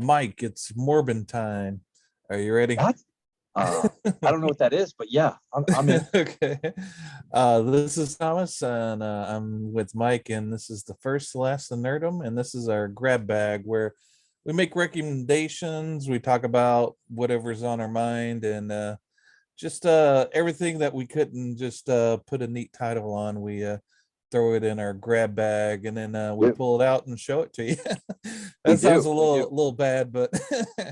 Mike, it's Morbin time. Are you ready? What? I don't know what that is, but yeah, I'm in. Okay. This is Thomas, and I'm with Mike, and this is the first, last, and Nerdom, and this is our grab bag where we make recommendations, we talk about whatever's on our mind, and just everything that we couldn't just put a neat title on. We throw it in our grab bag, and then we Yep, pull it out and show it to you. we That sounds do. a We do. little bad, but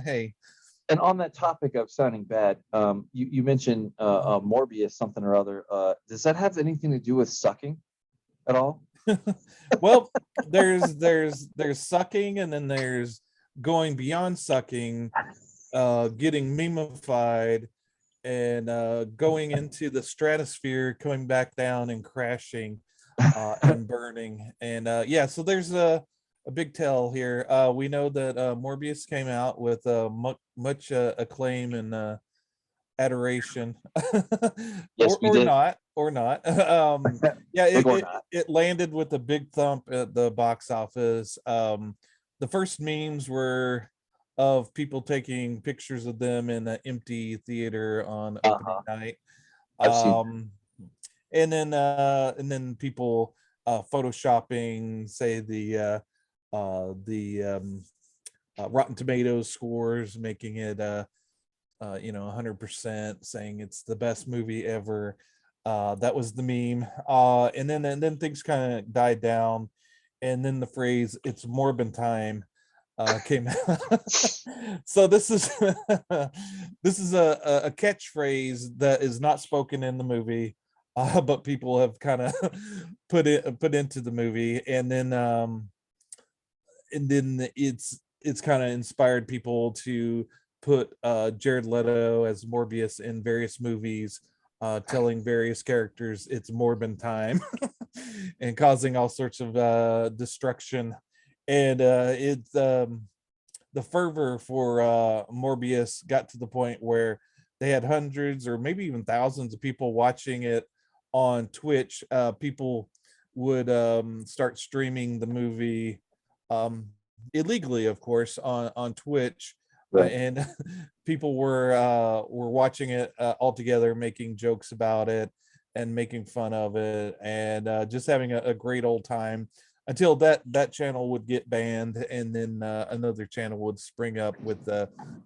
hey. And on that topic of sounding bad, you mentioned Morbius something or other. Does that have anything to do with sucking at all? Well, there's sucking, and then there's going beyond sucking, getting memified, and going into the stratosphere, coming back down and crashing, and burning. And yeah, so there's a big tell here. We know that Morbius came out with much acclaim and adoration. Yes, we Or did. not, or not. Yeah, Big it, or it not. it landed with a big thump at the box office. The first memes were of people taking pictures of them in an empty theater on opening Uh-huh. night. I've seen that. um and then people photoshopping, say the Rotten Tomatoes scores, making it 100%, saying it's the best movie ever. That was the meme. And then things kind of died down, and then the phrase "it's Morbin time" came out. So this is this is a catchphrase that is not spoken in the movie, but people have kind of put into the movie, and then it's kind of inspired people to put Jared Leto as Morbius in various movies, telling various characters it's Morbin time, and causing all sorts of destruction. And it's the fervor for Morbius got to the point where they had hundreds or maybe even thousands of people watching it on Twitch. People would start streaming the movie, um, illegally, of course, on Twitch, Right. and people were watching it all together, making jokes about it and making fun of it, and just having a great old time until that channel would get banned, and then another channel would spring up with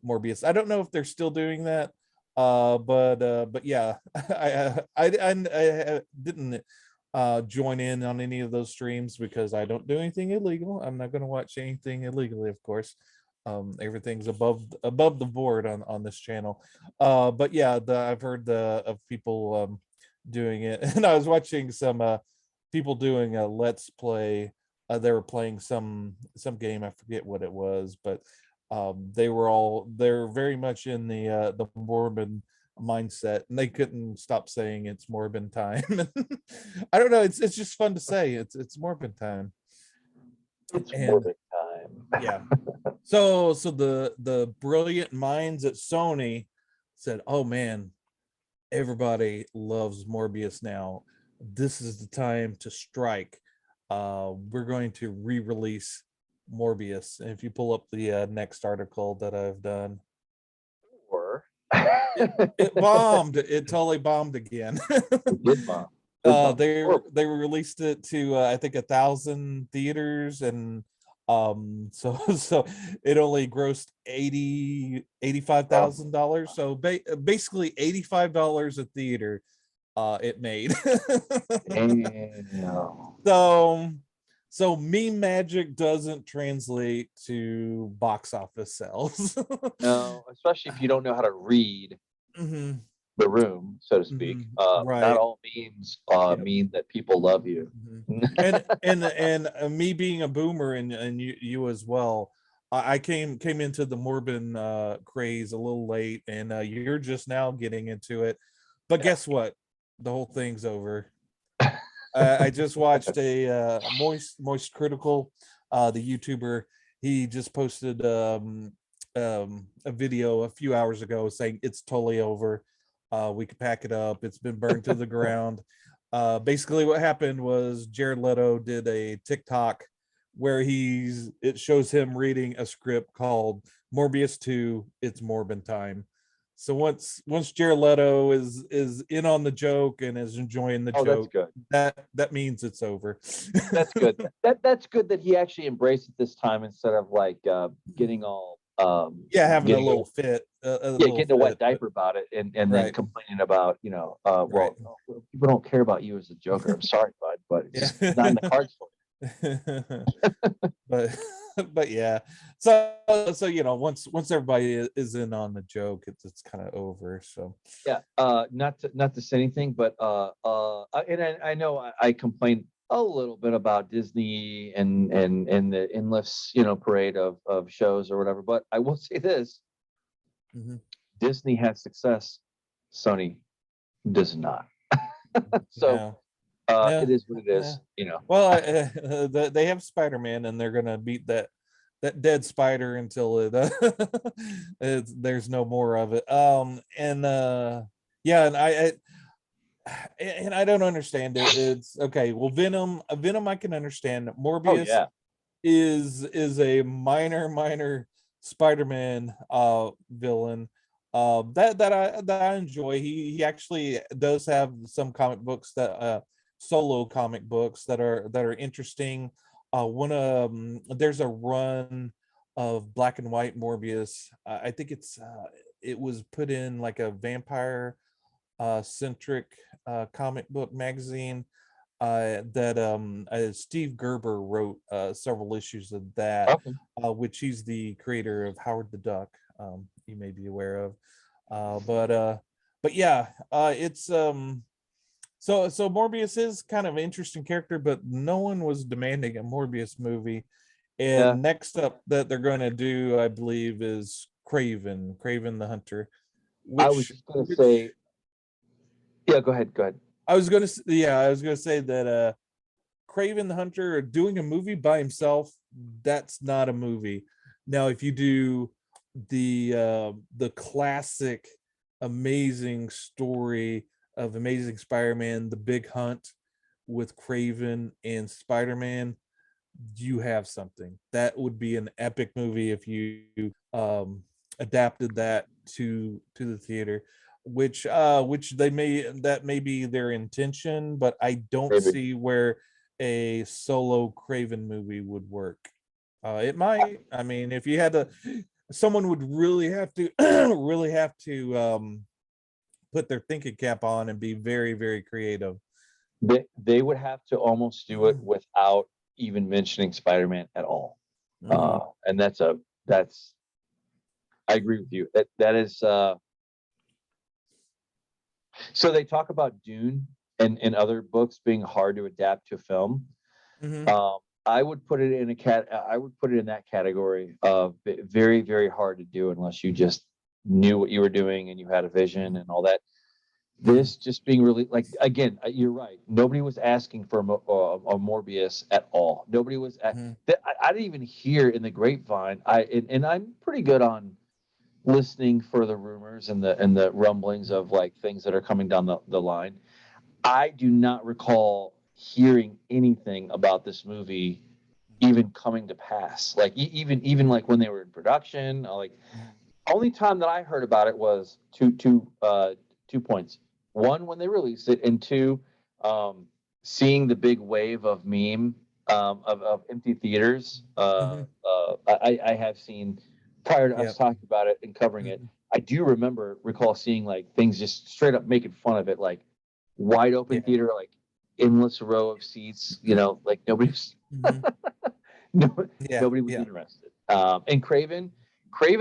Morbius. I don't know if they're still doing that, but yeah, I didn't join in on any of those streams because I don't do anything illegal. I'm not going to watch anything illegally, of course. Everything's above the board on this channel. But yeah, I've heard of people doing it, and I was watching some people doing a let's play. They were playing some game, I forget what it was, but they're very much in the Morbin mindset, and they couldn't stop saying it's Morbin time. I don't know, it's just fun to say it's Morbin time. It's And Morbid time. yeah, so the brilliant minds at Sony said, oh man, everybody loves Morbius now. This is the time to strike. We're going to re-release Morbius. And if you pull up the next article that I've done, Or it bombed. It totally bombed again. good bomb. Good bomb. They released it to I think 1,000 theaters, and so it only grossed $85,000. So basically $85 a theater it made. Damn. so so meme magic doesn't translate to box office sales. No, especially if you don't know how to read Hmm. the room, so to speak. Not Right. all memes Yep. mean that people love you. Mhm. And me being a boomer, and you as well, I came into the Morbin craze a little late, and you're just now getting into it. But Yeah. guess what? The whole thing's over. I just watched a Moist Critical, the YouTuber. He just posted a video a few hours ago saying it's totally over. We could pack it up. It's been burned to the ground. Basically, what happened was Jared Leto did a TikTok where it shows him reading a script called Morbius 2, It's Morbin Time. So once Jared Leto is in on the joke and is enjoying the Oh, that's joke, good. that means it's over. That's good. That's good that he actually embraced it this time instead of like getting all having a getting little fit, a yeah, little getting a wet fit, diaper about it and then right, complaining about, well, right, people don't care about you as a Joker. I'm sorry, bud, but it's just not in the yeah. cards for but but yeah, so once everybody is in on the joke, it's kind of over. So you. Yeah, not to say anything, but and I know I complained a little bit about Disney and the endless, parade of shows or whatever, but I will say this: mhm. Disney has success, Sony does not. So Yeah, yeah, it is what it yeah. is. Well, they have Spider-Man, and they're gonna beat that dead spider until there's no more of it. And yeah, and I don't understand it. It's okay. Well, Venom, I can understand. Oh Morbius yeah, is a minor Spider-Man villain that I enjoy. He actually does have some comic books that solo comic books that are interesting. One there's a run of black and white Morbius. I think it was put in like a vampire centric comic book magazine that Steve Gerber wrote several issues of that, okay. which he's the creator of Howard the Duck. You may be aware of, but yeah, it's so Morbius is kind of an interesting character, but no one was demanding a Morbius movie. Yeah, And next up that they're going to do, I believe, is Craven the Hunter, I was which just gonna which say. Yeah, go ahead. Go ahead. I was gonna say that Craven the Hunter doing a movie by himself, that's not a movie. Now, if you do the classic amazing story of Amazing Spider-Man, The Big Hunt with Craven and Spider-Man, you have something. That would be an epic movie if you adapted that to the theater, which that may be their intention, but I don't Maybe. see where a solo Craven movie would work. It might. I mean, if you had to, someone would really have to really have to put their thinking cap on and be very, very creative. They would have to almost do it without even mentioning Spider-Man at all. Mhm. And that's I agree with you. That is so they talk about Dune and other books being hard to adapt to film. Mhm. Um, I would put it in I would put it in that category of very, very hard to do unless you just knew what you were doing and you had a vision and all that. Mhm. This just being really like again, you're right. Nobody was asking for a Morbius at all. Nobody was. Mhm. I didn't even hear in the grapevine. And I'm pretty good on listening for the rumors and the rumblings of like things that are coming down the line. I do not recall hearing anything about this movie even coming to pass. Like even like when they were in production, like Mhm. only time that I heard about it was 2 points. One, when they released it, and two, um, seeing the big wave of meme of empty theaters. Mhm. I have seen prior to us Yep. talking about it and covering it. Mhm. I do recall seeing like things just straight up making fun of it, like wide open Yeah. theater, like endless row of seats. Like nobody's Mhm. no, Yeah. nobody was Yeah. interested. And Craven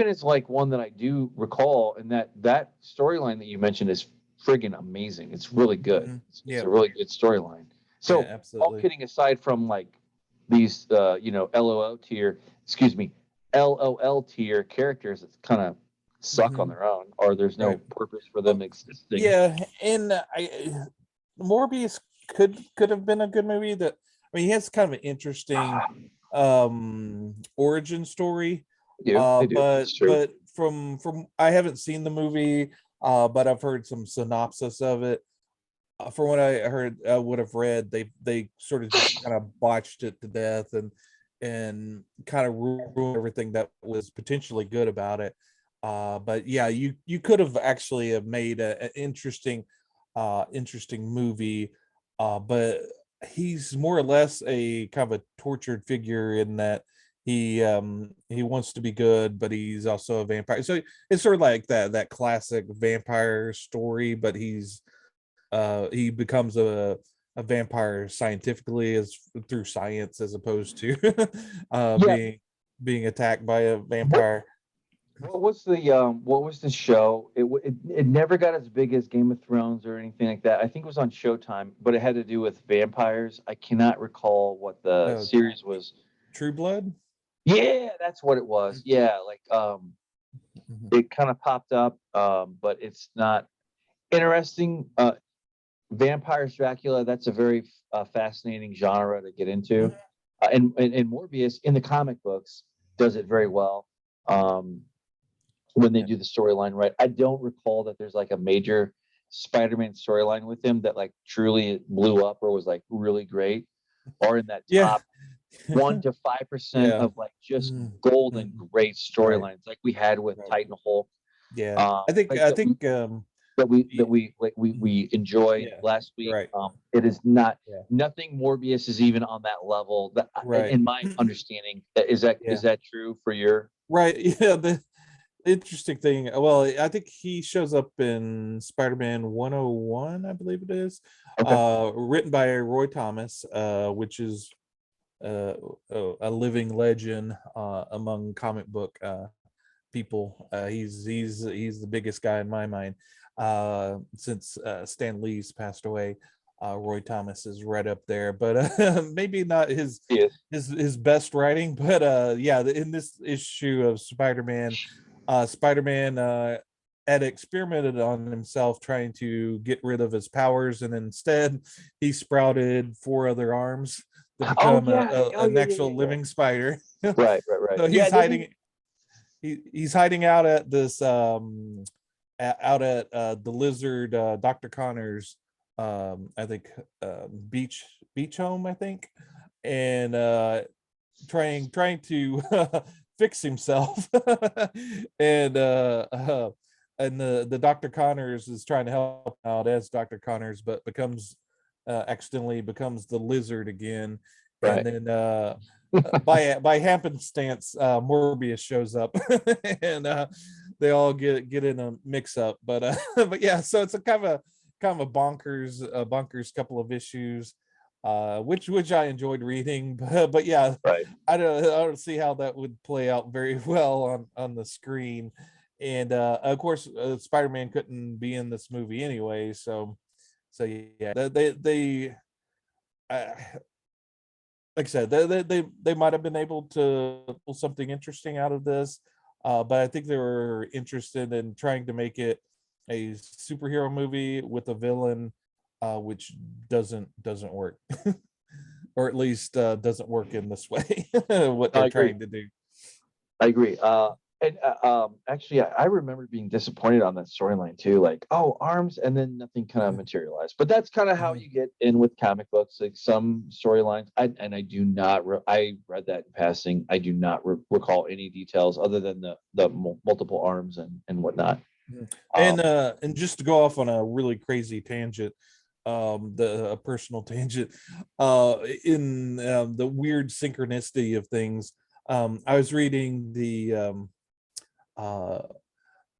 is like one that I do recall, and that storyline that you mentioned is friggin' amazing. It's really good. Mhm. It's a Yep. really good storyline. Yeah, So, all absolutely. kidding aside from like these, LOL tier, excuse me, LOL tier characters that kind of suck on Mhm. their own, or there's no Right. purpose for them Well, existing. yeah, and Morbius could have been a good movie. That I mean, he has kind of an interesting origin story. They do. But It's true. from I haven't seen the movie, but I've heard some synopsis of it. From what I heard, I would have read, they sort of just kind of botched it to death, and and kind of ruin everything that was potentially good about it. But yeah, you could have actually have made an interesting movie. But he's more or less a kind of a tortured figure in that he wants to be good, but he's also a vampire. So it's sort of like that classic vampire story, but he becomes a vampire scientifically, as through science, as opposed to Yeah. being attacked by a What vampire. what was the show? It never got as big as Game of Thrones or anything like that. I think it was on Showtime, but it had to do with vampires. I cannot recall what the uh series was. True Blood. Yeah, that's what it was. Yeah, like Mhm. it kind of popped up, but it's not interesting. Vampires Dracula, that's a very fascinating genre to get into. And Morbius in the comic books does it very well. Um, when they Yeah. do the storyline right. I don't recall that there's like a major Spider-Man storyline with him that like truly blew up or was like really great, or in that Yeah. top 1 to 5% Yeah. of like just Mhm. golden Mhm. great Right. storylines like we had with Right. Titan Hulk, Yeah. I think like I that we think y- mhm. we enjoyed Yeah. last week. Right. It is not Yeah. nothing. Morbius is even on that level. That, Right. in my understanding, is Yeah. that true for your? Right. Yeah. The interesting thing. Well, I think he shows up in Spider-Man 101, I believe it is, Okay. written by Roy Thomas, which is uh, a living legend among comic book people. He's the biggest guy in my mind since Stan Lee's passed away. Roy Thomas is right up there, but maybe not Yes. his best writing. But yeah, in this issue of Spider-Man had experimented on himself trying to get rid of his powers, and instead he sprouted 4 other arms to Oh become yeah. an Yeah, actual yeah. living spider. Right, right, right. So Yeah, did he? he's hiding out at this out at the lizard Dr. Connor's I think beach home, I think, and trying to fix himself. and the Dr. Connors is trying to help out as Dr. Connors, but becomes accidentally becomes the lizard again. And Right. then by happenstance, Morbius shows up, and they all get in a mix up. But but yeah, so it's a kind of a bonkers couple of issues, which I enjoyed reading. But yeah, Right. I don't see how that would play out very well on the screen. And of course, Spider-Man couldn't be in this movie anyway, so yeah, they uh, like I said, they might have been able to pull something interesting out of this, but I think they were interested in trying to make it a superhero movie with a villain, which doesn't work, or at least doesn't work in this way. What I they're agree. trying to do. I agree. And actually, I remember being disappointed on that storyline too. Like, oh, arms, and then nothing kind of materialized. But that's kind of how Mhm. you get in with comic books. Like some storylines, I do not. I read that in passing. I do not recall any details other than the multiple arms and whatnot. Mhm. Um, And just to go off on a really crazy tangent, the a personal tangent, in the weird synchronicity of things. I was reading the uh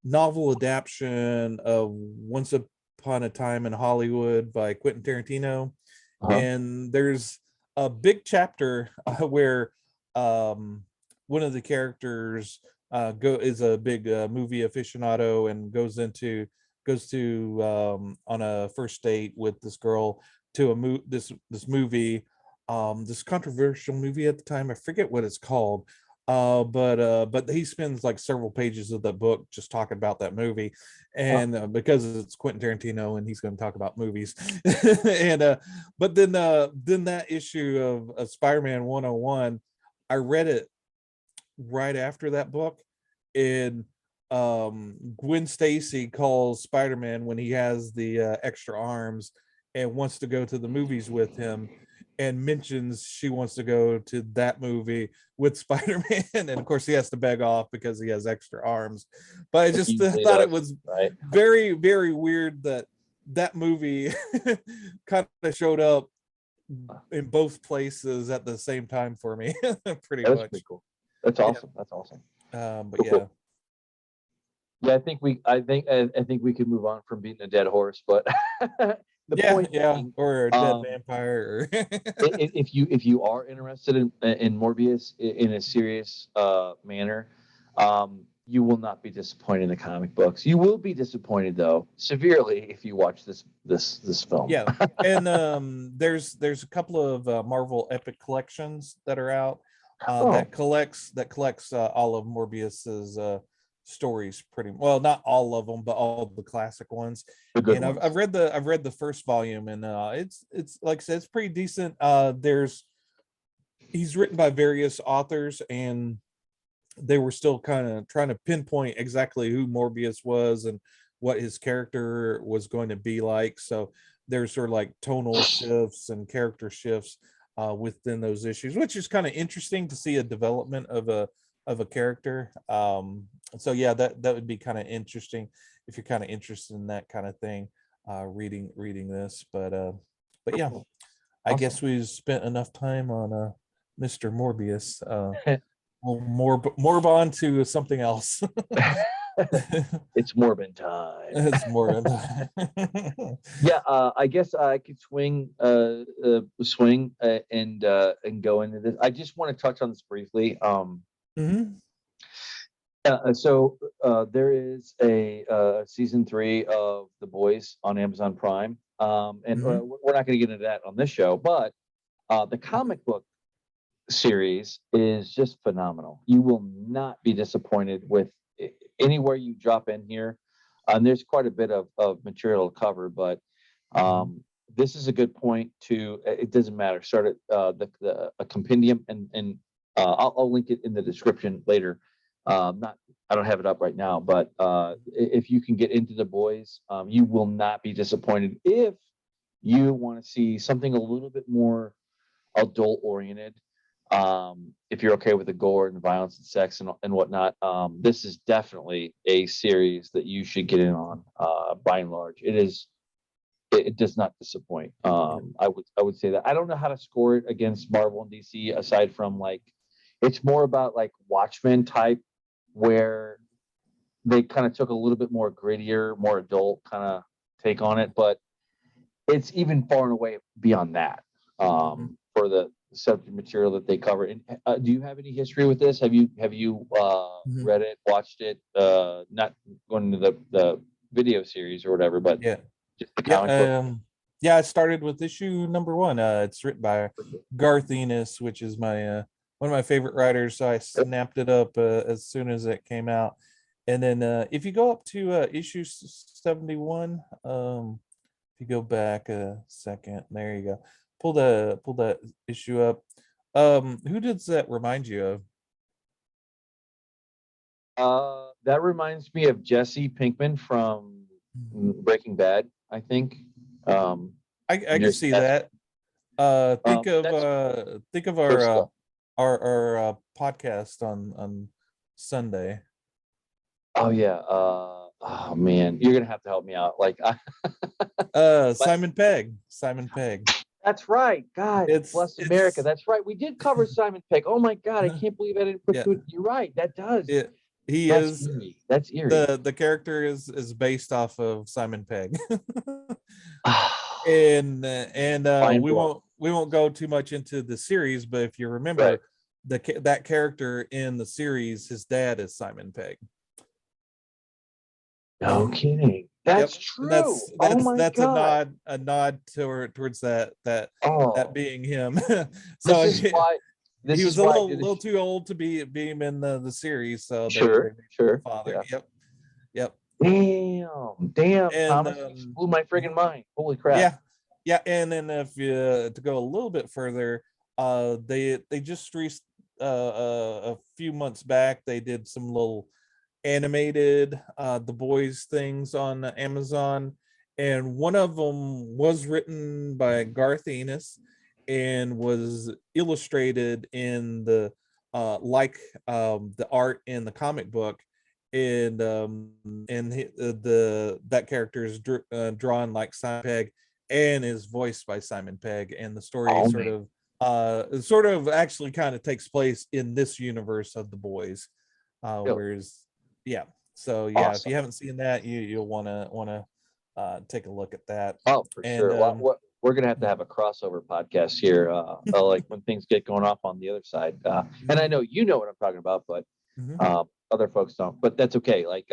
novel adaptation of Once Upon a Time in Hollywood by Quentin Tarantino, uh-huh. and there's a big chapter where one of the characters go is a big movie aficionado and goes to on a first date with this girl to this movie, this controversial movie at the time. I forget what it's called, but he spends like several pages of the book just talking about that movie, Huh. and because it's Quentin Tarantino and he's going to talk about movies. And but then that issue of Spider-Man 101, I read it right after that book, and Gwen Stacy calls Spider-Man when he has the extra arms and wants to go to the movies with him, and mentions she wants to go to that movie with Spider-Man, and of course he has to beg off because he has extra arms. But I Like just he usually thought it does, was right? very, very weird that that movie kind of showed up in both places at the same time for me, pretty That was much. pretty cool. That's Yeah. awesome. That's awesome. But yeah. Yeah, I think we could move on from beating a dead horse, but the point being, or a dead vampire. Or if you are interested in Morbius in a serious manner, you will not be disappointed in the comic books. You will be disappointed though severely if you watch this film. Yeah, and there's a couple of Marvel Epic collections that are out that collects all of Morbius's stories, pretty well, not all of them, but all of the classic ones. The good And ones. I've read the first volume, and it's like I said, it's pretty decent. He's written by various authors, and they were still kind of trying to pinpoint exactly who Morbius was and what his character was going to be like. So there's sort of like tonal shifts and character shifts within those issues, which is kind of interesting to see a development of a character. So yeah, that would be kind of interesting if you're kind of interested in that kind of thing, reading this. But yeah, I guess we've spent enough time on Mr. Morbius. Well, more on to something else. It's Morbin time. It's more. Yeah, I guess I could swing and go into this. I just want to touch on this briefly. Mhm. So there is a season 3 of The Boys on Amazon Prime, and we're not going to get into that on this show, but the comic book series is just phenomenal. You will not be disappointed with anywhere you drop in here. And there's quite a bit of material to cover, but this is a good point to. It doesn't matter. Start at a compendium, and I'll link it in the description later. Not I don't have it up right now, but if you can get into The Boys, you will not be disappointed. If you want to see something a little bit more adult oriented, if you're okay with the gore and violence and sex and whatnot, this is definitely a series that you should get in on. By and large, it does not disappoint. I would say that. I don't know how to score it against Marvel and DC aside from like it's more about like Watchmen type where they kind of took a little bit more grittier, more adult kind of take on it, but it's even far and away beyond that for the subject material that they cover. And do you have any history with this? Have you read it, watched it? Not going into the video series or whatever, but Yeah. just the comic book. Yeah, I started with issue number 1. It's written by Garth Ennis, which is my one of my favorite writers. So I snapped it up as soon as it came out. And then if you go up to issue 71, if you go back a second, there you go. Pull that issue up. Who does that remind you of? That reminds me of Jesse Pinkman from Breaking Bad, I think. I can see that. Think of our podcast on Sunday. Oh yeah. Oh man, you're gonna have to help me out. Like, Simon Pegg. Simon Pegg. That's right. God bless America. That's right. We did cover Simon Pegg. Oh my God, I can't believe I didn't put two. You're right. That does. That's eerie. That's eerie. The character is based off of Simon Pegg. and we won't go too much into the series, but if you remember that character in the series, his dad is Simon Pegg. No kidding. That's true. That's God. a nod towards that being him. So this is why he was a little too old to be him in the series. So sure. Father. Yeah. Yep. Damn. And, Thomas blew my friggin' mind. Holy crap. Yeah. And then if you to go a little bit further, they just released a few months back. They did some little animated The Boys things on Amazon, and one of them was written by Garth Ennis, and was illustrated in the the art in the comic book, and the that character is drawn like Simon Pegg and is voiced by Simon Pegg, and the story Oh man. sort of actually kind of takes place in this universe of the boys, Really? whereas yeah. So yeah, if Awesome. you haven't seen that, you'll want to take a look at that. Oh, for And sure. Well, we're gonna have a crossover podcast here, like when things get going off on the other side. And I know you know what I'm talking about, but Mhm. other folks don't. But that's okay. Like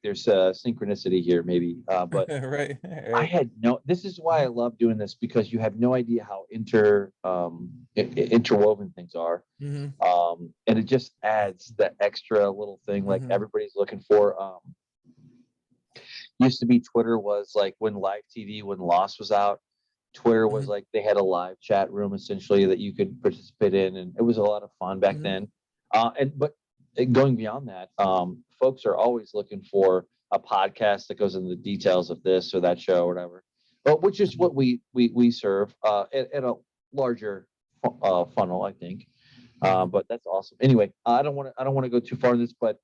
there's synchronicity here, maybe. But Right, I right. had no. This is why I love doing this, because you have no idea how interwoven things are, Mm-hmm. and it just adds that extra little thing like Mm-hmm. everybody's looking for. Used to be Twitter was like when live TV, when Lost was out, Twitter was Mm-hmm. like they had a live chat room essentially that you could participate in, and it was a lot of fun back Mm-hmm. then. And going beyond that, folks are always looking for a podcast that goes into the details of this or that show or whatever. But which is Mm-hmm. what we serve at a larger funnel, I think. Mm-hmm. But that's awesome. Anyway, I don't want to go too far in this, but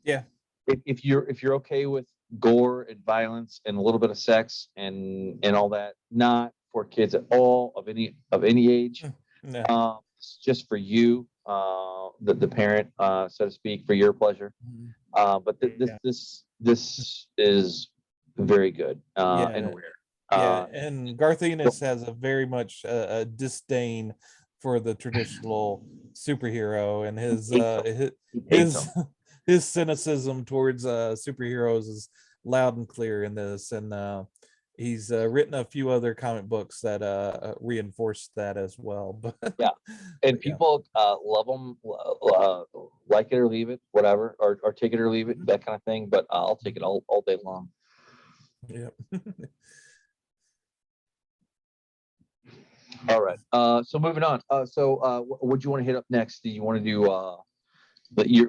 Yeah. if you're okay with gore and violence and a little bit of sex and all that, not for kids at all of any age. Mm. No. It's just for you, the parent, so to speak, for your pleasure. Mhm. But Yeah. this is very good and Yeah. rare. Yeah. Uh, And Garth so Ennis has a very much a disdain for the traditional superhero, and he hates them. He hates his them. his cynicism towards superheroes is loud and clear in this. And he's written a few other comic books that reinforce that as well. Yeah, and But yeah. people love them, like it or leave it, whatever, or take it or leave it, that kind of thing. But I'll take it all day long. Yeah. All right. So moving on. What do you want to hit up next? Do you want to do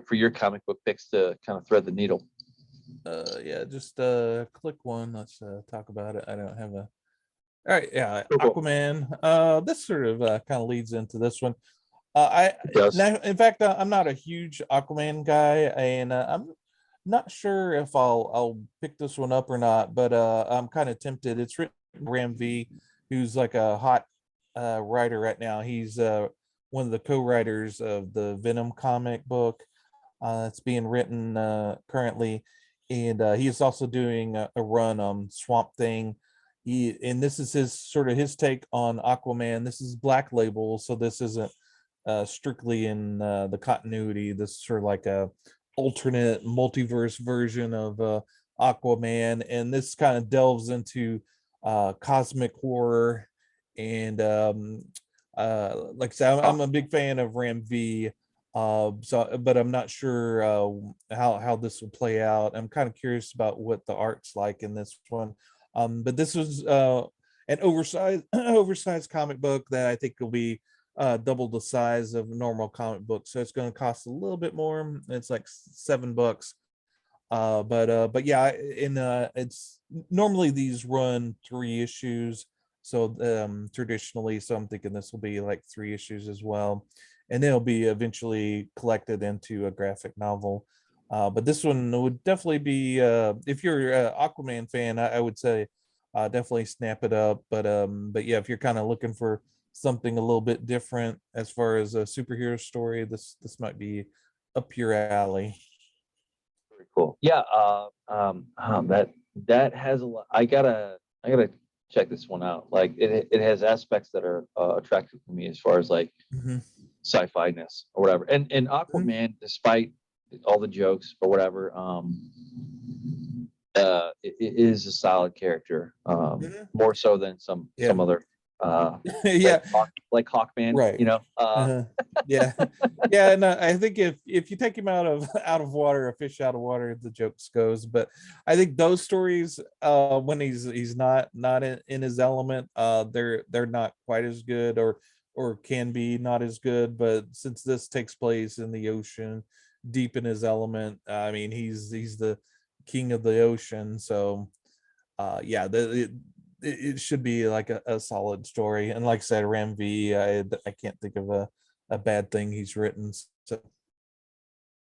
for your comic book picks to kind of thread the needle? Yeah, just click one. Let's talk about it. I don't have a all right. Yeah, Cool. Aquaman. This sort of kind of leads into this one. I It does. now, in fact, I'm not a huge Aquaman guy, and I'm not sure if I'll pick this one up or not. But I'm kind of tempted. It's written by Ram V, who's like a hot writer right now. He's one of the co-writers of the Venom comic book. It's being written currently, and he is also doing a run on Swamp Thing. And this is his sort of his take on Aquaman. This is Black Label, so this isn't strictly in the continuity. This is sort of like a alternate multiverse version of Aquaman, and this kind of delves into cosmic horror. And like I said, I'm a big fan of Ram V. So, but I'm not sure how this will play out. I'm kind of curious about what the art's like in this one. But this was an oversized oversized comic book that I think will be double the size of a normal comic book, so it's going to cost a little bit more. It's like $7. But yeah, in it's normally these run 3 issues, so traditionally, so I'm thinking this will be like 3 issues as well, and then it'll be eventually collected into a graphic novel. But this one would definitely be if you're an Aquaman fan, I would say definitely snap it up. But yeah, if you're kind of looking for something a little bit different as far as a superhero story, this might be up your alley. Very cool. Yeah. That has a lot. I gotta check this one out. Like it has aspects that are attractive to me as far as like Mhm. sci-fi ness or whatever. And Mhm. Aquaman, despite all the jokes or whatever, it is a solid character, Mhm. more so than some Yeah. other, Yeah. like Hawkman, Right. Uh-huh. Yeah. Yeah, no, I think if you take him out of out of water, a fish out of water, the jokes goes. But I think those stories, when he's not in his element, they're not quite as good, or can be not as good. But since this takes place in the ocean, deep in his element, I mean, he's the king of the ocean. So yeah, it should be like a solid story. And like I said, Ram V, I can't think of a bad thing he's written. So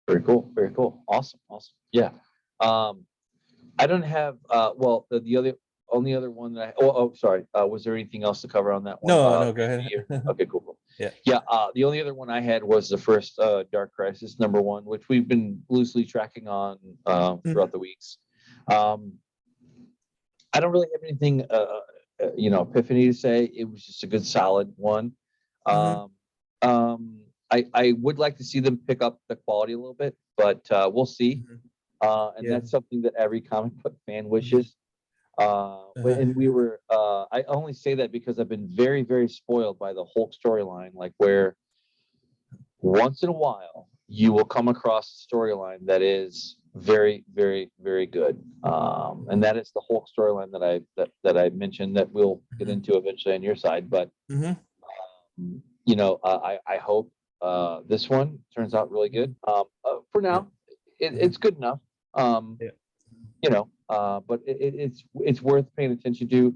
Very cool. Very cool. Awesome. Awesome. Yeah. I don't have well the other only other one that I sorry. Was there anything else to cover on that one? no, go ahead. Okay, cool, cool. Yeah. Yeah. The only other one I had was the first Dark Crisis #1, which we've been loosely tracking on throughout the weeks. I don't really have anything epiphany to say. It was just a good solid one. I would like to see them pick up the quality a little bit, but we'll see. And that's something that every comic book fan wishes. And we were I only say that because I've been very, very spoiled by the Hulk storyline, like where once in a while you will come across a storyline that is very, very, very good. And that is the Hulk storyline that I mentioned that we'll get into eventually on your side. But I hope this one turns out really good. For now, it's good enough. But it's worth paying attention to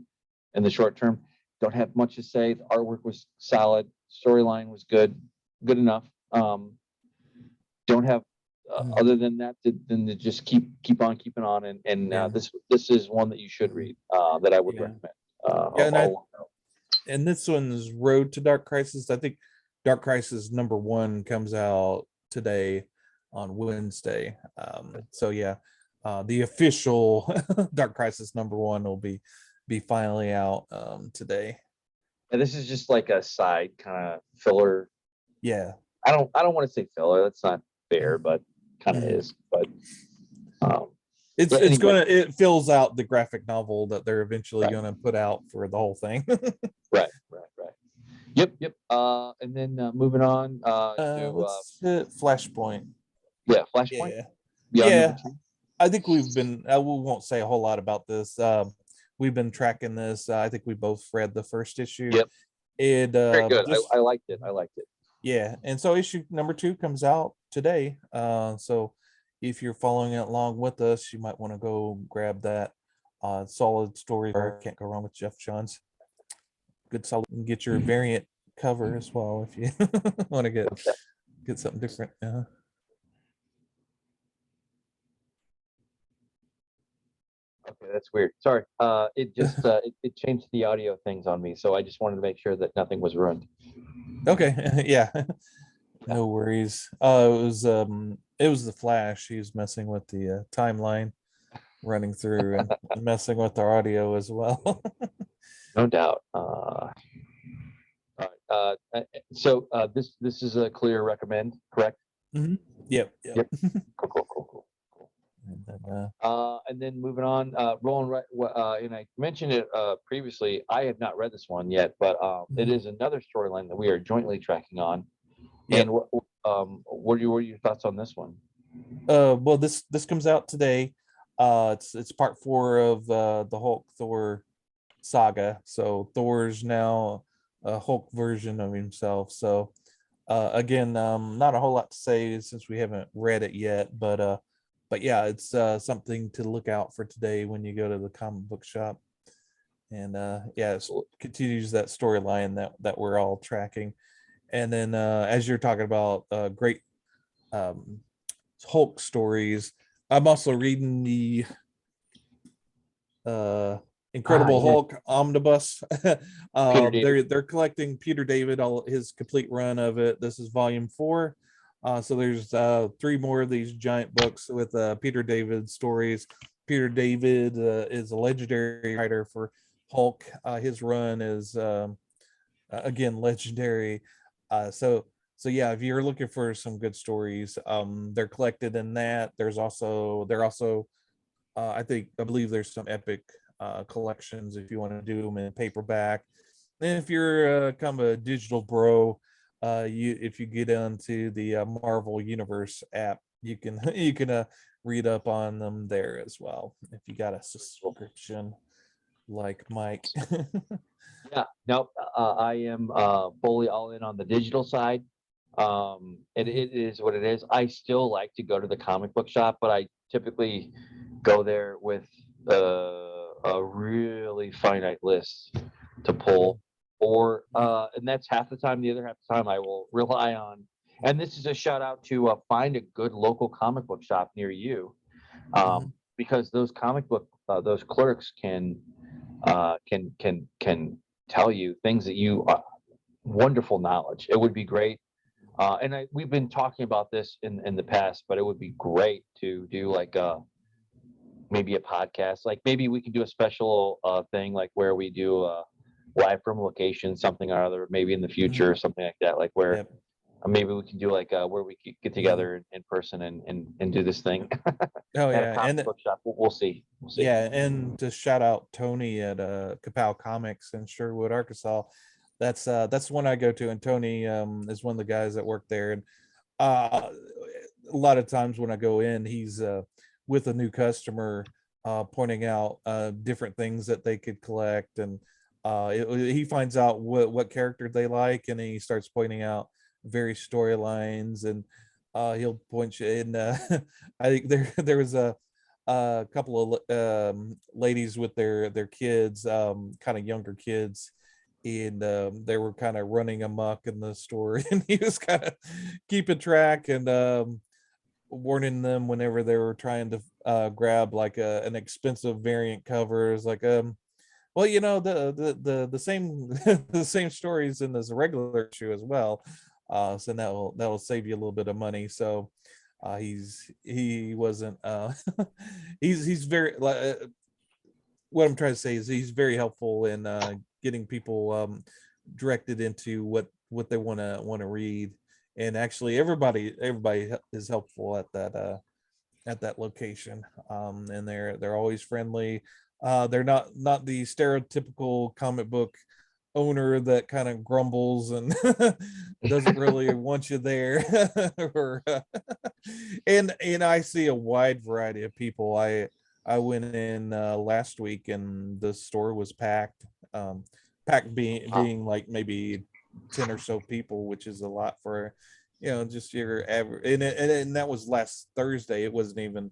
in the short term. Don't have much to say. The artwork was solid. Storyline was good enough. Don't have other than that than to just keep on keeping on. And this is one that you should read that I would recommend. And this one's Road to Dark Crisis. I think Dark Crisis #1 comes out today on Wednesday. So yeah, the official Dark Crisis #1 will be finally out today. And this is just like a side kind of filler. Yeah. I don't want to say filler. That's not fair, but kind of is. But it fills out the graphic novel that they're eventually going to put out for the whole thing. Right. Yep. And then moving on to Flashpoint. Yeah, Flashpoint. Yeah. I think we won't say a whole lot about this. We've been tracking this. I think we both read the first issue. Yep. Very good. I liked it. Yeah, and so issue #2 comes out today. So if you're following it along with us, you might want to go grab that. Solid story. Can't go wrong with Jeff Johns. Good solid. And get your variant cover as well if you want to get something different. Okay, that's weird. Sorry. It just it changed the audio things on me, so I just wanted to make sure that nothing was ruined. Okay. Yeah. No worries. It was the Flash. He was messing with the timeline, running through and messing with our audio as well. No doubt. So this is a clear recommend, correct? Yep. Cool. And then moving on, rolling right. And I mentioned it previously. I have not read this one yet, but it is another storyline that we are jointly tracking on. And what are your thoughts on this one? Well, this comes out today. It's part 4 of the Hulk Thor saga. So Thor's now a Hulk version of himself. So again, not a whole lot to say since we haven't read it yet, but yeah, it's something to look out for today when you go to the comic book shop. And it continues that storyline that we're all tracking. And then as you're talking about great Hulk stories, I'm also reading the Incredible Hulk omnibus. They're collecting Peter David, all his complete run of it. This is volume 4. So there's 3 more of these giant books with Peter David stories. Peter David is a legendary writer for Hulk. His run is again legendary. So yeah, if you're looking for some good stories, they're collected in that. They're also I believe there's some epic collections if you want to do them in paperback. And if you're kind of a digital bro, if you get onto the Marvel Universe app, you can read up on them there as well if you got a subscription like Mike. Yeah, no, I am fully all in on the digital side. It is what it is. I still like to go to the comic book shop, but I typically go there with a really finite list to pull, or and that's half the time. The other half the time, I will rely on. And this is a shout out to find a good local comic book shop near you, because those comic book those clerks can tell you things that you wonderful knowledge. It would be great. We've been talking about this in the past, but it would be great to do like maybe a podcast. Like maybe we can do a special thing like where we do live from location, something or other, maybe in the future or something like that. Like where Yep. maybe we can do like where we could get together in person and do this thing Oh at a yeah, comic and book shop. We'll see. We'll see. yeah, and to shout out Tony at Kapow Comics in Sherwood, Arkansas. That's the one I go to, and Tony is one of the guys that work there. And a lot of times when I go in, he's with a new customer, pointing out different things that they could collect, and he finds out what character they like, and then he starts pointing out various storylines, and he'll point you in. I think there was a couple of ladies with their kids, kind of younger kids, and they were kind of running amok in the store, and he was kind of keeping track and warning them whenever they were trying to grab like an expensive variant cover. Is like well, you know, the same the same stories in this regular issue as well, so that will save you a little bit of money. So he wasn't he's very what I'm trying to say is he's very helpful in getting people directed into what they want to read. And actually everybody is helpful at that location, and they're always friendly. They're not the stereotypical comic book owner that kind of grumbles and doesn't really want you there. Or, and I see a wide variety of people. I went in last week and the store was packed. Packed being like maybe 10 or so people, which is a lot for just your average. And that was last Thursday. It wasn't even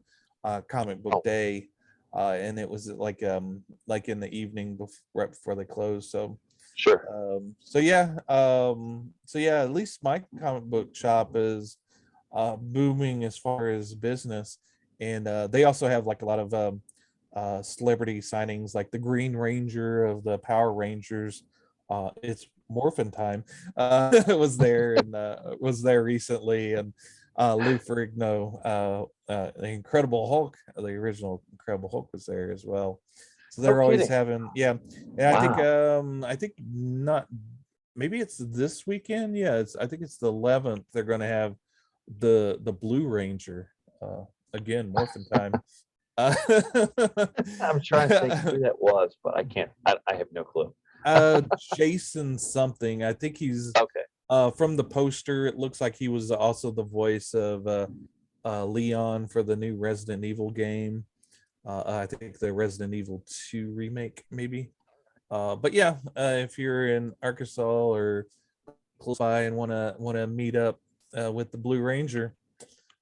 comic book day, and it was like in the evening right before they closed. So Sure. so yeah, at least my comic book shop is booming as far as business, and they also have like a lot of celebrity signings, like the Green Ranger of the Power Rangers. It's Morphin time. Was there recently, and Lou Ferrigno, the Incredible Hulk, the original Incredible Hulk, was there as well. So they're always having, yeah. And I think not, maybe it's this weekend. Yeah, I think it's the 11th. They're going to have the Blue Ranger again, Morphin time. I'm trying to think who that was, but I can't. I have no clue. Jason something. I think he's okay. From the poster, it looks like he was also the voice of Leon for the new Resident Evil game. I think the Resident Evil 2 remake, maybe. But yeah, if you're in Arkansas or close by and wanna meet up with the Blue Ranger,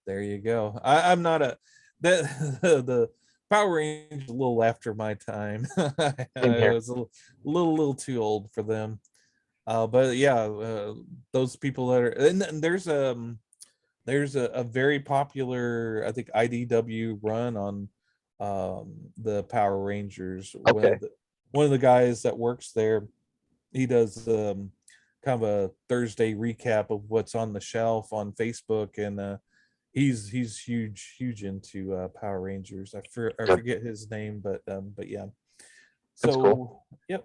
there you go. I'm not a the Power Rangers a little after my time. I was a little too old for them. But yeah, those people that are, and there's a very popular, I think, IDW run on the Power Rangers. Okay. One of the guys that works there, he does kind of a Thursday recap of what's on the shelf on Facebook, and he's huge into Power Rangers. I forget his name, but yeah. So that's cool. Yep.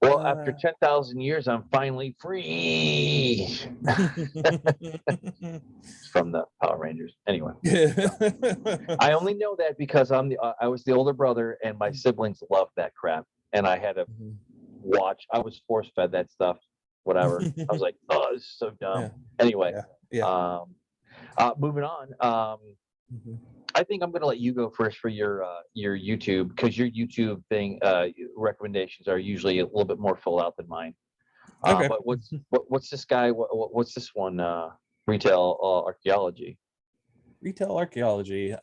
Well, after 10,000 years, I'm finally free from the Power Rangers. Anyway, I only know that because I was the older brother, and my siblings loved that crap, and I had to watch. I was force fed that stuff. Whatever. I was like, oh, this is so dumb. Yeah. Anyway, yeah. moving on. I think I'm going to let you go first for your YouTube, because your YouTube thing recommendations are usually a little bit more full out than mine. Okay. But what's this guy? What's this one? Retail Archaeology. Retail Archaeology.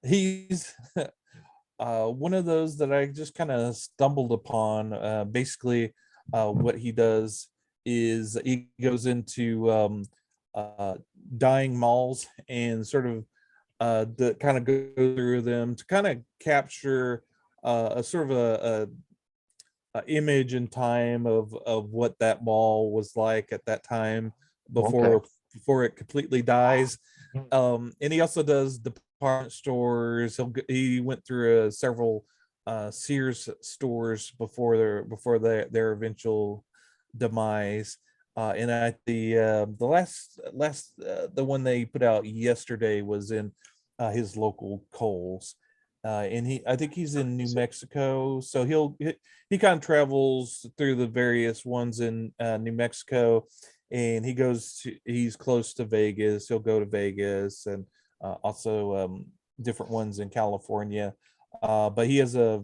He's one of those that I just kind of stumbled upon. Basically, what he does is he goes into uh, dying malls and sort of the kind of go through them to kind of capture a sort of a image and time of what that mall was like at that time Okay. before it completely dies. And he also does department stores. He went through several Sears stores before their eventual demise. And at the last the one they put out yesterday was in his local Kohl's. And I think he's in New Mexico, so he kind of travels through the various ones in New Mexico, and he's close to Vegas. He'll go to Vegas and also different ones in California. But he has a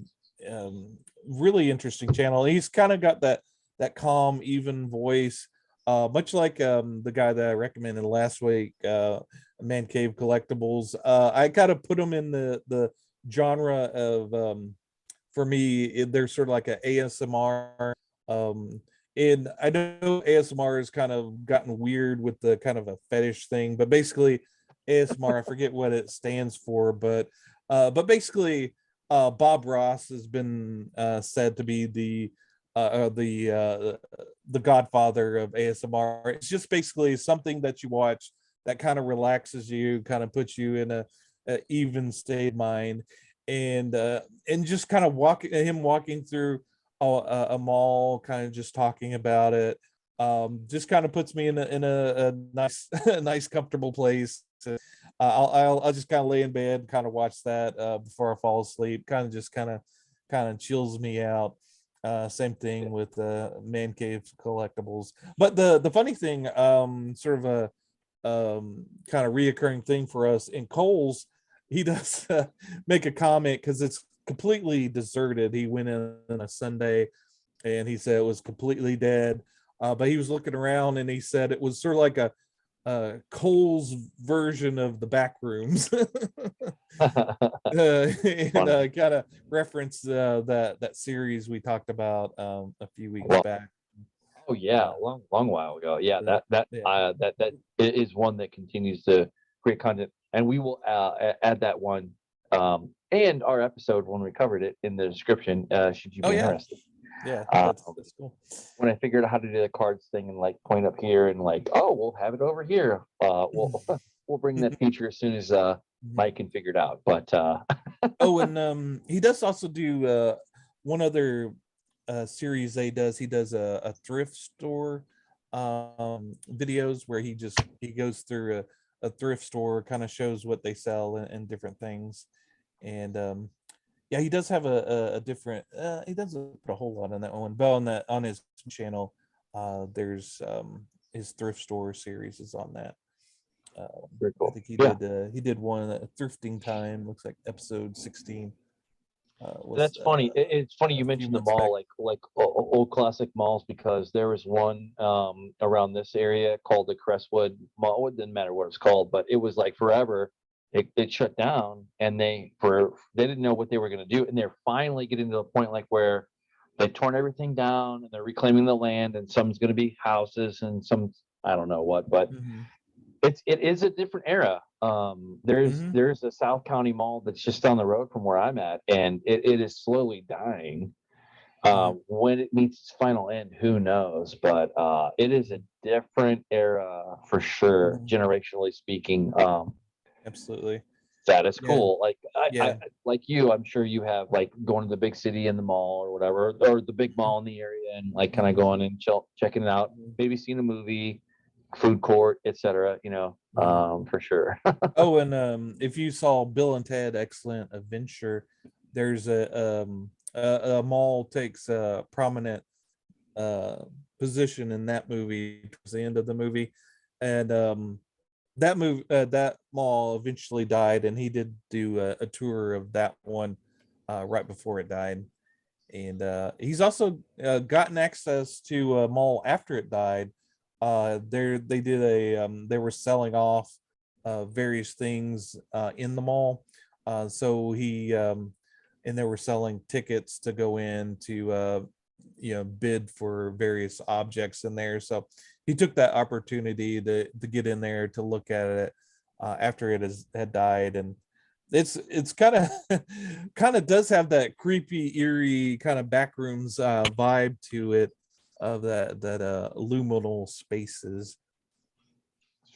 really interesting channel. He's kind of got that calm, even voice, much like the guy that I recommended last week, Man Cave Collectibles. I kind of put him in the genre of for me they're sort of like a ASMR. And I know ASMR has kind of gotten weird with the kind of a fetish thing, but basically ASMR, I forget what it stands for, but basically Bob Ross has been said to be the godfather of ASMR. It's just basically something that you watch that kind of relaxes you, kind of puts you in a even state of mind, and just kind of walking through a mall, kind of just talking about it, just kind of puts me in a nice a nice comfortable place. I'll just kind of lay in bed, kind of watch that before I fall asleep. Kind of chills me out. Same thing with Man Cave Collectibles. But the funny thing, sort of a kind of reoccurring thing for us in Coles, he does make a comment because it's completely deserted. He went in on a Sunday and he said it was completely dead. But he was looking around and he said it was sort of like a Cole's version of the back rooms. And kind of reference that series we talked about a few weeks Well, back. oh yeah, Uh, long while ago. Yeah, yeah, yeah. that is one that continues to create content, and we will add that one and our episode when we covered it in the description. Should you Oh be yeah, interested? yeah. Um, That's cool. when I figured out how to do the cards thing and like point up here and like, oh, we'll have it over here. We'll we'll bring that feature as soon as Mike can figure it out. But Oh, and he does also do one other series that he does a thrift store videos where he goes through a thrift store, kind of shows what they sell and different things. And yeah, he does have a different he doesn't put a whole lot on that one, but on his channel there's his thrift store series is on that. very I cool. think Yeah, he did one thrifting time, looks like episode 16 was that's funny. It's funny a you few mentioned the months mall, back. like old classic malls, because there was one around this area called the Crestwood Mall. It didn't matter what it's called, but it was like forever. It shut down, and they didn't know what they were going to do, and they're finally getting to the point like where they've torn everything down and they're reclaiming the land, and some's going to be houses and some I don't know what, but Mm-hmm. it is a different era. There's Mm-hmm. there's a South County Mall that's just down the road from where I'm at, and it is slowly dying. Mm-hmm. When it meets its final end, who knows? But it is a different era for sure, Mm-hmm. generationally speaking. Absolutely. That is Yeah. cool. Like I Yeah. like you, I'm sure you have like going to the big city in the mall or whatever, or the big Mm-hmm. mall in the area, and like kind of Mm-hmm. going and checking it out, Mm-hmm. maybe seeing a movie, food court, etc. Mm-hmm. For sure. Oh, and if you saw Bill and Ted Excellent Adventure, there's a mall takes a prominent uh position in that movie towards the end of the movie. And that mall eventually died, and he did do a tour of that one right before it died. And he's also gotten access to a mall after it died. They were selling off various things in the mall. So he and they were selling tickets to go in to bid for various objects in there. So he took that opportunity to get in there to look at it after it had died. And it's kind of kind of does have that creepy, eerie kind of backrooms vibe to it, of that luminal spaces.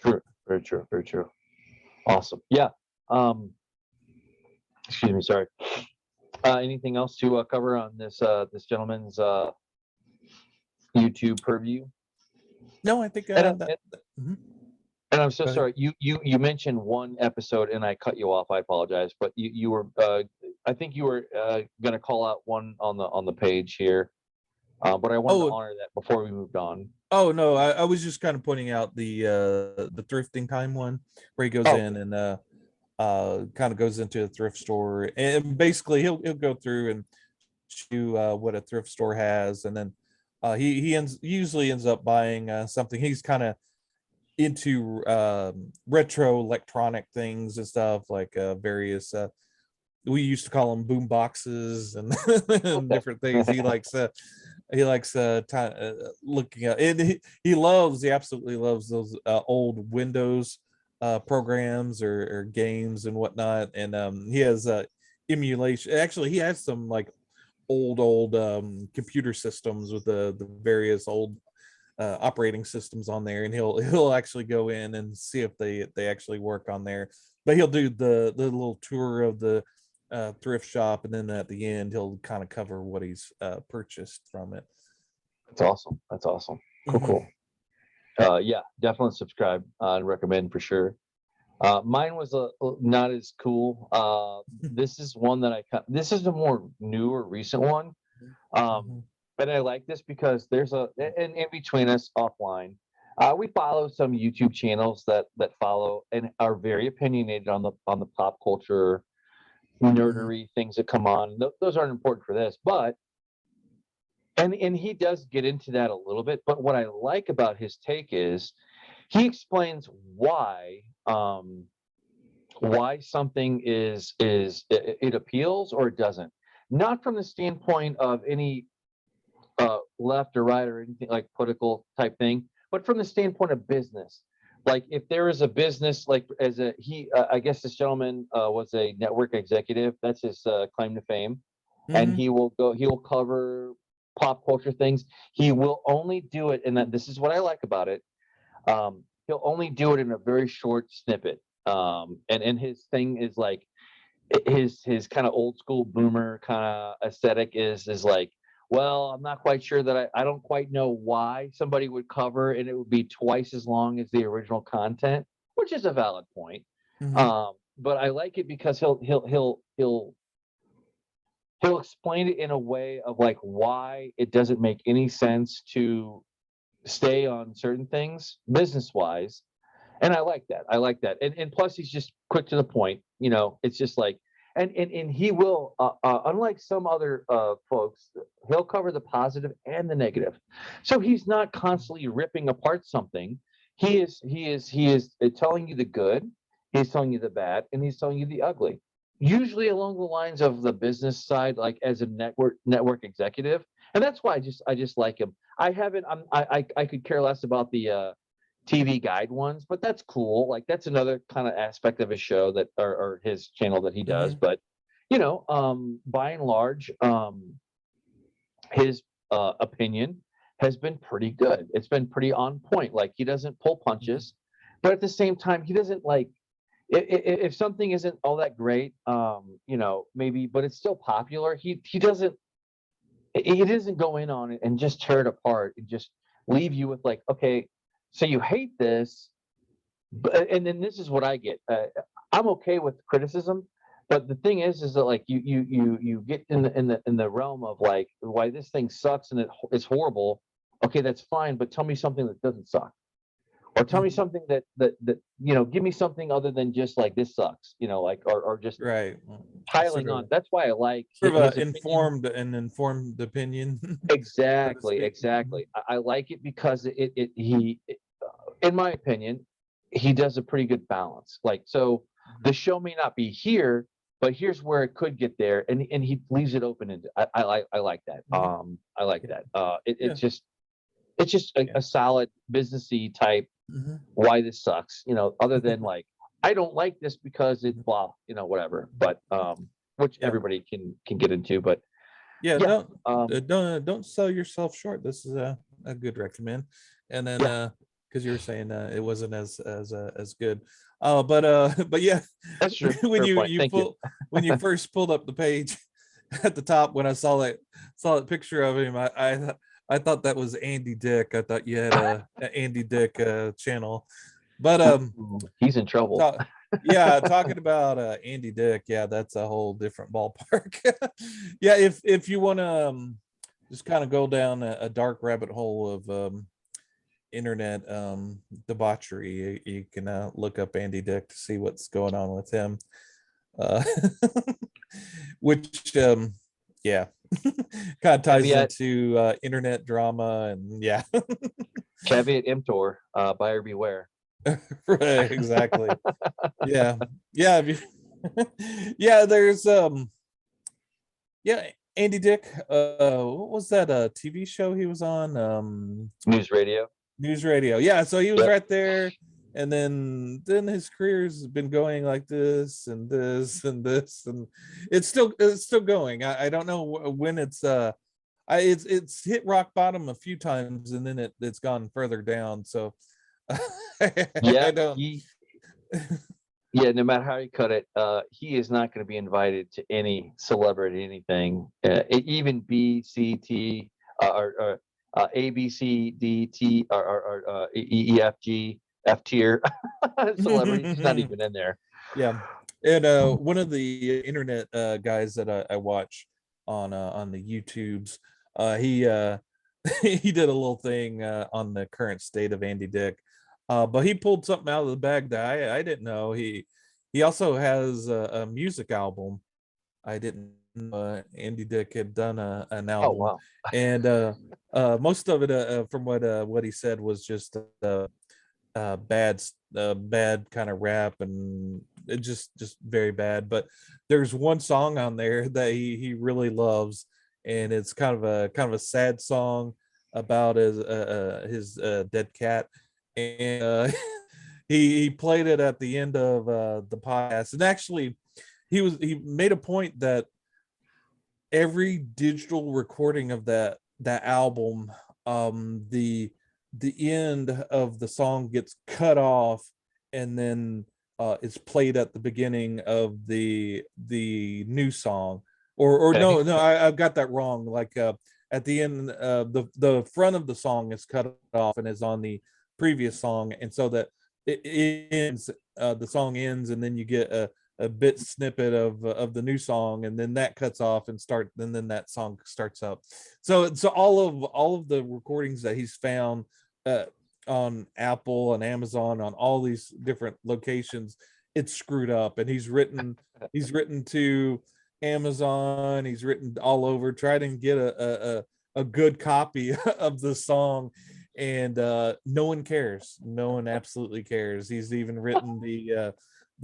True, very true, very true. Awesome. Yeah. Excuse me. Sorry. Anything else to cover on this gentleman's YouTube purview? No, I think And, that. Mhm. and I'm so Go ahead. sorry. You mentioned one episode, and I cut you off. I apologize, but you were I think you were going to call out one on the page here, but I wanted to honor that before we moved on. Oh no, I was just kind of pointing out the thrifting time one, where he goes in and kind of goes into a thrift store, and basically he'll go through and show what a thrift store has, and then he usually ends up buying something. He's kind of into retro electronic things and stuff, like various we used to call them boom boxes and, and different things. He likes looking at it. He absolutely loves those old Windows programs or games and whatnot. And he has emulation. Actually, he has some like old computer systems with the various old operating systems on there, and he'll actually go in and see if they actually work on there. But he'll do the little tour of the thrift shop, and then at the end he'll kind of cover what he's purchased from it. That's awesome. That's awesome. Cool. Yeah, definitely subscribe and recommend for sure. Mine was not as cool. This is one that this is a more newer recent one. But I like this because there's in between us offline, we follow some YouTube channels that follow and are very opinionated on the pop culture nerdery things that come on. Those aren't important for this, but and he does get into that a little bit. But what I like about his take is he explains why something it appeals or it doesn't, not from the standpoint of any left or right or anything like political type thing, but from the standpoint of business. Like if there is a business, like I guess this gentleman was a network executive. That's his claim to fame. And he will cover pop culture things. He will only do it, and this is what I like about it. He'll only do it in a very short snippet. And his thing is like his kind of old school boomer kind of aesthetic is like, well, I'm not quite sure that I don't quite know why somebody would cover and it would be twice as long as the original content, which is a valid point. But I like it because he'll explain it in a way of like why it doesn't make any sense to stay on certain things business wise. And I like that. And plus he's just quick to the point, it's just like, and he will, unlike some other folks, he'll cover the positive and the negative. So he's not constantly ripping apart something. He is telling you the good, he's telling you the bad, and he's telling you the ugly. Usually along the lines of the business side, like as a network executive, and that's why I just like him. I could care less about the TV guide ones, but that's cool. Like that's another kind of aspect of his show that or his channel that he does. But by and large, his opinion has been pretty good. It's been pretty on point. Like he doesn't pull punches, but at the same time, he doesn't like if something isn't all that great, maybe, but it's still popular. He doesn't go in on it and just tear it apart and just leave you with like, okay, so you hate this, and then this is what I get. I'm okay with criticism, but the thing is that like you get in the realm of like why this thing sucks and it's horrible. Okay, that's fine, but tell me something that doesn't suck, or tell me something that give me something other than just like this sucks, like or just right piling on. That's why I like sort of an informed opinion. Exactly. I like it because he in my opinion, he does a pretty good balance. Like, so the show may not be here, but here's where it could get there, and he leaves it open, and I like that. I like Yeah. that. Yeah. It's just a solid businessy type. Why this sucks, other than like I don't like this because it's blah, whatever. But which Yeah. everybody can get into. But Yeah, yeah, don't sell yourself short. This is a good recommend. And then because you were saying it wasn't as good. But yeah, that's true. when Fair point. Thank you. when you first pulled up the page at the top, when I saw that picture of him, I thought that was Andy Dick. I thought you had a Andy Dick channel. But He's in trouble. yeah, talking about Andy Dick, yeah, that's a whole different ballpark. Yeah, if you want to just kind of go down a dark rabbit hole of internet debauchery, you can look up Andy Dick to see what's going on with him. Which yeah, kind of ties into internet drama, and yeah. Caveat emptor, buyer beware. Right, exactly. Yeah. Yeah, there's Andy Dick, what was that TV show he was on? News radio. Yeah, so he was right there, and then his career's been going like this and this and this, and it's still going. I don't know when it's hit rock bottom a few times, and then it's gone further down, so yeah, I don't. Yeah, no matter how you cut it, he is not going to be invited to any celebrity anything, even B, C, T, or A, B, C, D, T, or E, F, G, F tier celebrity. He's not even in there. Yeah, and one of the internet guys that I watch on the YouTubes, he he did a little thing on the current state of Andy Dick. But he pulled something out of the bag that I didn't know. He also has a music album. I didn't know Andy Dick had done an album. Oh wow! And most of it, from what he said, was just bad kind of rap, and it just very bad. But there's one song on there that he really loves, and it's kind of a sad song about his dead cat. And he played it at the end of the podcast, and actually he made a point that every digital recording of that album, the end of the song gets cut off, and then it's played at the beginning of the new song, or Okay. no, I've got that wrong. Like at the end, the front of the song is cut off and is on the previous song, and so that it ends, the song ends, and then you get a bit snippet of the new song, and then that cuts off and then that song starts up. So all of the recordings that he's found on Apple and Amazon, on all these different locations, it's screwed up, and he's written to Amazon, he's written all over, trying to get a good copy of the song, and no one cares. No one absolutely cares. He's even written the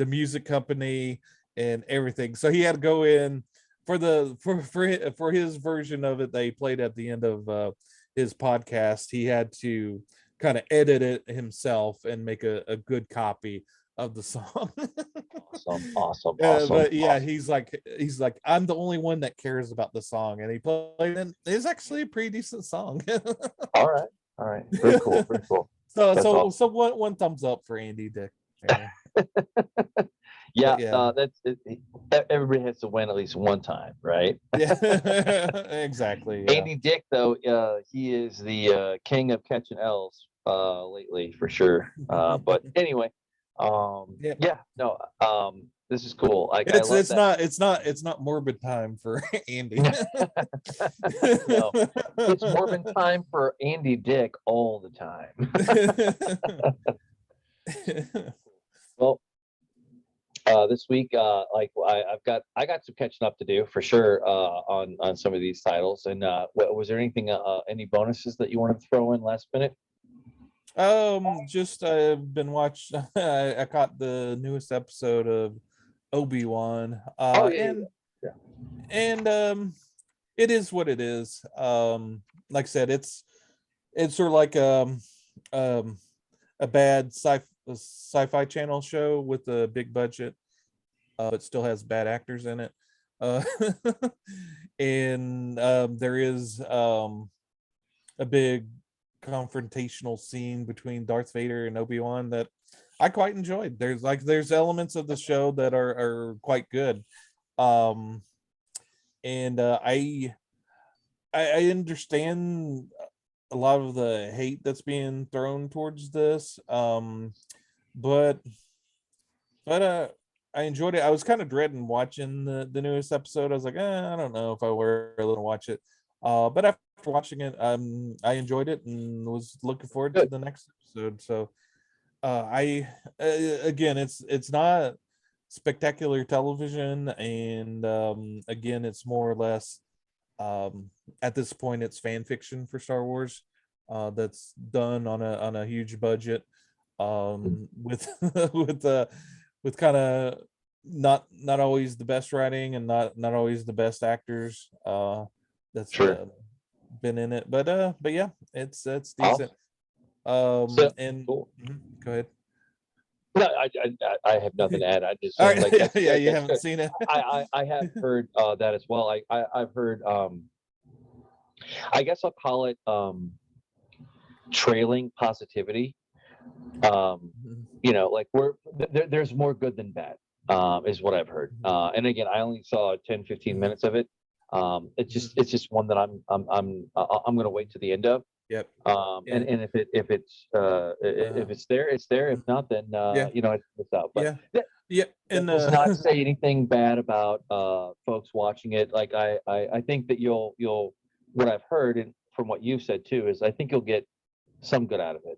music company and everything. So he had to go in for his version of it they played at the end of his podcast. He had to kind of edit it himself and make a good copy of the song. Awesome. But yeah, awesome. he's like, I'm the only one that cares about the song, and he played, and it's actually a pretty decent song. All right, very cool. So awesome. So one thumbs up for Andy Dick. Yeah, that's it. Everybody has to win at least one time, right? Yeah, exactly. Yeah. Andy Dick, though, he is the king of catching L's lately for sure. But anyway, this is cool. Like, it's I love that. It's not morbid time for Andy. No, it's Morbin time for Andy Dick all the time. Well, this week, I got some catching up to do for sure on some of these titles. And was there anything, any bonuses that you wanted to throw in last minute? Just I've been watching. I caught the newest episode of Obi-Wan. Oh yeah, And yeah, and it is what it is. Like I said, it's sort of like um a bad sci-fi channel show with a big budget, but still has bad actors in it. Uh, and there is a big confrontational scene between Darth Vader and Obi-Wan that I quite enjoyed. There's elements of the show that are quite good. Um, and I understand a lot of the hate that's being thrown towards this. But I enjoyed it. I was kind of dreading watching the newest episode. I was like, I don't know if I were able to watch it. But after watching it, I enjoyed it and was looking forward to good, the next episode. So I again, it's not spectacular television, and again, it's more or less at this point it's fan fiction for Star Wars, that's done on a huge budget, with with kind of not always the best writing and not always the best actors that's sure, been in it, but yeah, it's decent. awesome. So And cool. go ahead. No, I have nothing to add. I'm just All saying, right. like, Yeah, yeah, you that's haven't good. seen it. I have heard that as well. I've heard, I guess I'll call it trailing positivity. Like there's more good than bad, is what I've heard. And again, I only saw 10, 15 minutes of it. It's just one that I'm going to wait to the end of. Yep. And And if it's there, it's there. If not, then yeah, it's out. But yeah, yeah, that and does not say anything bad about folks watching it. Like I think that you'll what I've heard and from what you've said too is I think you'll get some good out of it.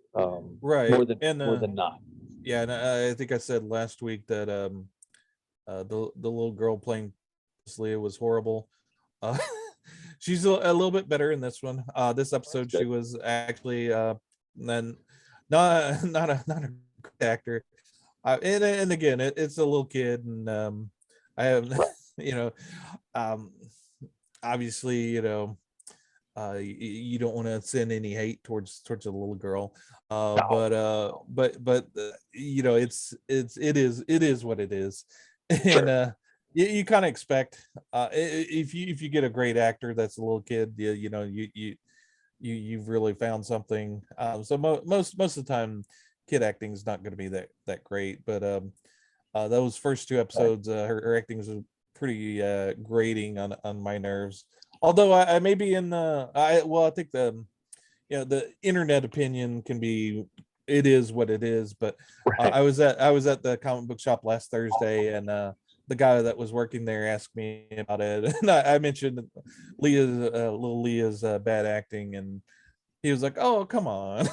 right, More than and not. yeah, and I think I said last week that the little girl playing Leia was horrible. Uh, she's a little bit better in this one. This That's episode, she good. was actually then not a great actor. And again, it's a little kid, and I have Right. you know, um, obviously, you don't want to send any hate towards a little girl, No, but it is what it is. And sure. you kind of expect, if you get a great actor that's a little kid, you've really found something. So most of the time, kid acting is not going to be that great, but those first two Right. episodes, her acting was pretty grating on my nerves. Although I may be in the I think the internet opinion can be, it is what it is. But Right. I was at the comic book shop last Thursday, and the guy that was working there asked me about it, and I mentioned little Leah's bad acting, and he was like, "Oh, come on,"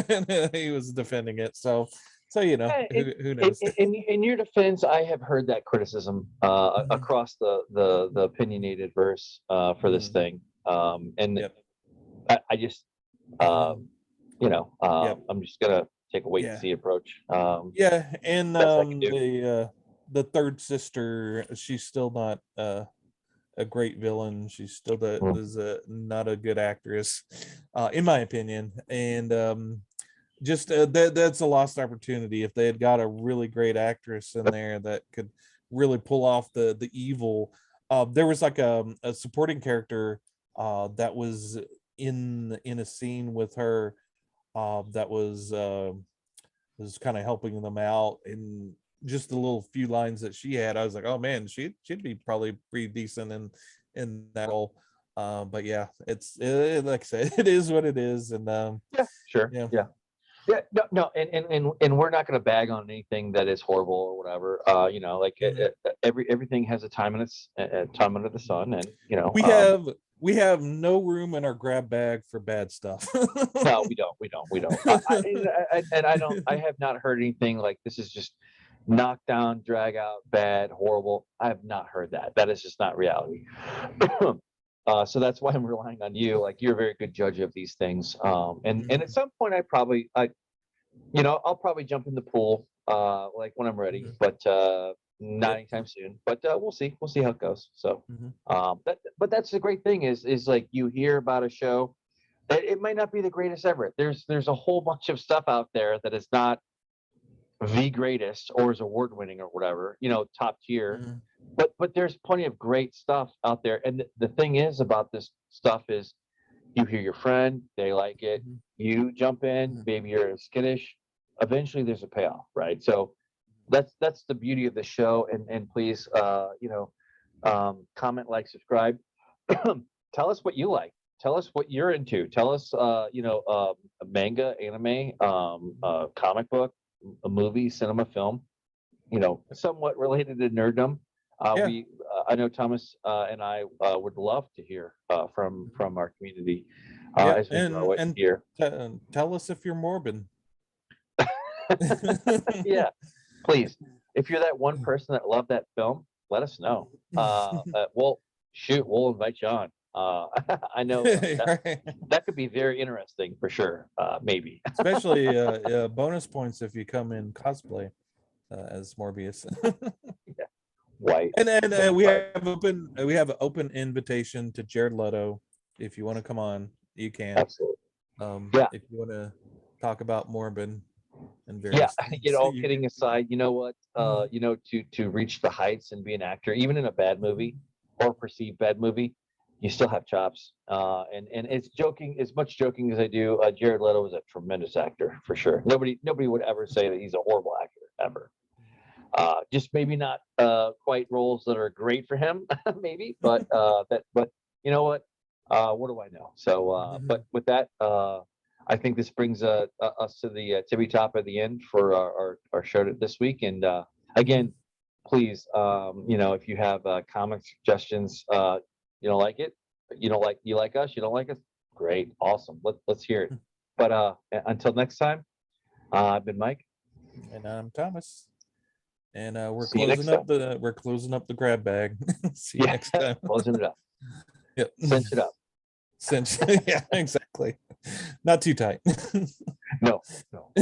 and he was defending it. So Yeah, who knows? in your defense, I have heard that criticism Mhm, across the opinionated verse for this mhm. thing, and Yep. I just Mhm. Yep. I'm just gonna take a wait and Yeah. see approach. Yeah, and Best I can do. the third sister, she's still not a great villain. She's still Mm. is not a good actress, in my opinion. And just that's a lost opportunity. If they had got a really great actress in there that could really pull off the evil. There was like a supporting character that was in a scene with her, that was kind of helping them out, and just the little few lines that she had, I was like, oh man, she'd be probably pretty decent in that role. But yeah, like I said, it is what it is, and Yeah, sure. yeah. Yeah. Yeah, no, no, and we're not going to bag on anything that is horrible or whatever. Like Mhm. everything has a time and it's a time under the sun, and we have we have no room in our grab bag for bad stuff. no, we don't. And I don't. I have not heard anything like this is just knockdown, drag out, bad, horrible. I have not heard that. That is just not reality. So that's why I'm relying on you. Like you're a very good judge of these things. And at Mhm, some point, I'll probably jump in the pool like when I'm ready. mhm. But not anytime soon, but we'll see. We'll see how it goes. So, Mhm. but that's the great thing is like you hear about a show that it might not be the greatest ever. There's a whole bunch of stuff out there that is not the greatest or is award winning or whatever, top tier. Mhm. But there's plenty of great stuff out there. And the thing is about this stuff is you hear your friend, they like it, Mhm. you jump in, Mhm. maybe you're skittish. Eventually there's a payoff, right? So that's the beauty of the show. And please comment, like, subscribe. Tell us what you like. Tell us what you're into. Tell us a manga, anime, comic book, a movie, cinema, film, somewhat related to nerddom. Yeah. I know Thomas and I would love to hear from our community Yeah. as we grow it And here. tell us if you're Morbin. Yeah, please. If you're that one person that loved that film, let us know. Well, shoot, we'll invite you on. I know Right. that could be very interesting for sure. Maybe. Especially bonus points if you come in cosplay as Morbius. White. And Vampire. we have an open invitation to Jared Leto. If you want to come on, you can. Absolutely. Yeah. If you want to talk about Morbin and Yeah, various things, all you kidding aside, you know what? Mhm. To reach the heights and be an actor, even in a bad movie or perceived bad movie, you still have chops. And it's joking, as much joking as I do. Jared Leto is a tremendous actor for sure. Nobody would ever say that he's a horrible actor ever. Just maybe not quite roles that are great for him, maybe, but you know what do I know? So, but with that, I think this brings us to the tippy top at the end for our show this week. And again, please, if you have comic suggestions, you don't like it, you like us, you don't like us, great, awesome. Let's hear it. But until next time, I've been Mike, And I'm Thomas. And see you next time. we're closing up the grab bag. See you Yeah, next time. closing it up. Yep. Cinch it up. Cinch. Yeah, exactly. Not too tight. No, no.